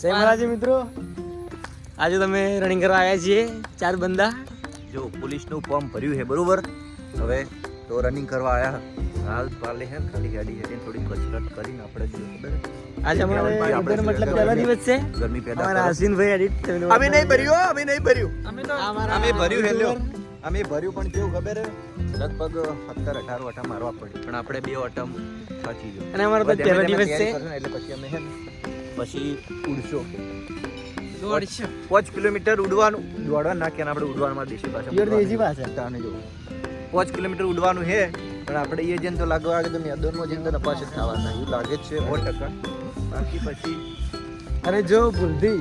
જય મહારાજ મિત્રો, આજે તમે રનિંગ કરવા આવ્યા છીએ 4 બંદા. જો પોલીસનું ફોર્મ ભર્યું છે બરોબર. હવે તો રનિંગ કરવા આવ્યા હાલ પાલે હે ખાલી ગાડી હેડીને થોડી કસરત કરીને આપણે જો ખબર આજે અમારે ઇધર મતલબ પહેલો દિવસ છે. ગરમી પેદા અમારા અશ્વિનભાઈ એડિટ અમે નહીં ભર્યું અમે ભર્યું હેલ્યો અમે ભર્યું પણ કેવું ખબર હે લગભગ 17-18 વટા મારવા પડી પણ આપણે 2 વટા સાચી ગયો અને અમારો તો પહેલો દિવસ છે એટલે પછી અમે હે પછી ઉડશો 5 કિલોમીટર ઉડવાનું દોડવા નાખ્યા આપણે ઉડવામાં દેશી ભાષા તાને જો 5 કિલોમીટર ઉડવાનું હે પણ આપણે એ જેમ તો લાગવા કે તો મેદાનમાં જેમ તો નપાસ જ થવાના એવું લાગે જ છે 100%. બાકી પછી અરે જો ભૂલથી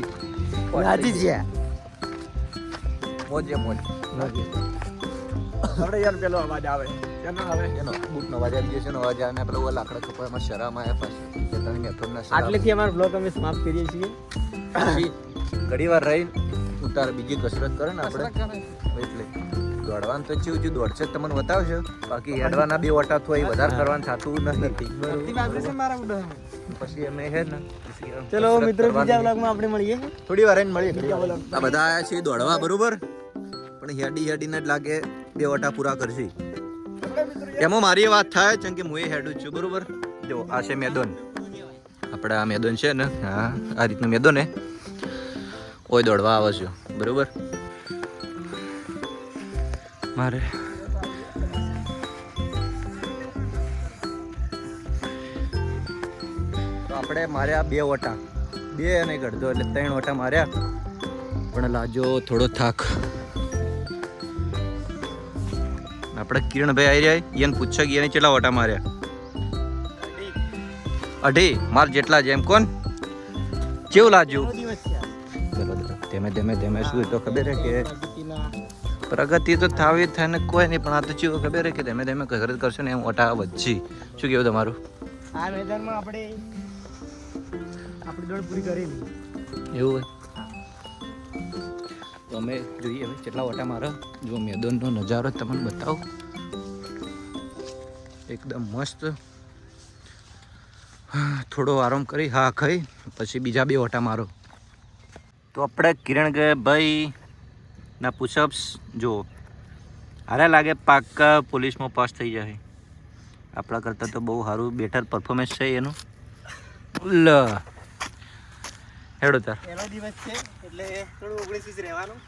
રાજી છે મોજ આપણે યાર પેલો અવાજ આવે એનો આવે એનો બૂટનો અવાજ આવી ગયો છે અવાજ આવે ને પેલો લાકડા કપામાં શરામાં આવ્યા પાછું કે તમે મેથડના શરામ આટલેથી અમારો બ્લોગ અમે સમાપ્ત કરીએ છીએ. પછી ઘણી વાર રહીને ઉતાર બીજી કસરત કરે ને આપણે એટલે દોડવાનું તો ચીવું દોડશે તમને બતાવશો બાકી હેડવાના 2 વટા થોય વધારે કરવાનું થતું નથી. પછી અમે હે ને ચલો મિત્રો બીજા બ્લોગમાં આપણે મળીએ. થોડી વાર મળીએ. આ બધા આયા છે દોડવા બરોબર પણ હેડીને જ લાગે 2 વટા પૂરા કરશે એમાં મારી વાત થાય છે કે હું એ હેડું છું બરોબર. જો આ છે મેદાન આપણે આ મેદાન છે ને હા આ રીતનું મેદાન હે કોઈ દોડવા આવે છે બરોબર. મારે તો આપણે માર્યા 2 વટા 2 અને અડધો એટલે 3 વટા માર્યા પણ લાજો થોડો થાક. આપણે કિરણભાઈ આવી રહ્યા એને પૂછા ગયા કેટલા વટા માર્યા 2.5 માર જેટલા જેમ કોણ કેવું લાગ્યું ધીમે શું તો ખબર હે કે પ્રગતિ તો થાવી થાય ને કોઈ નહીં પણ આ તો ચેવું ખબર હે કે ધીમે કસરત કરશો ને એમ વટા વધશે. શું કેવું તમારું? આ મેદાનમાં આપણે આપણી દોડ પૂરી કરી એવું હોય તો અમે જોઈએ હવે કેટલા વટા મારો જો મેદાનનો નજારો તમને બતાવો એકદમ મસ્ત. થોડો આરામ કરી હા ખાઈ પછી બીજા 2 વટા મારો. તો આપણે કિરણભાઈ ના પુશઅપ્સ જો હારે લાગે પાક્કા પોલીસમાં પાસ થઈ જાય આપણા કરતાં તો બહુ સારું બેટર પરફોર્મન્સ છે એનું. હેડો તાર પહેલો દિવસ છે એટલે થોડું 19 રહેવાનું.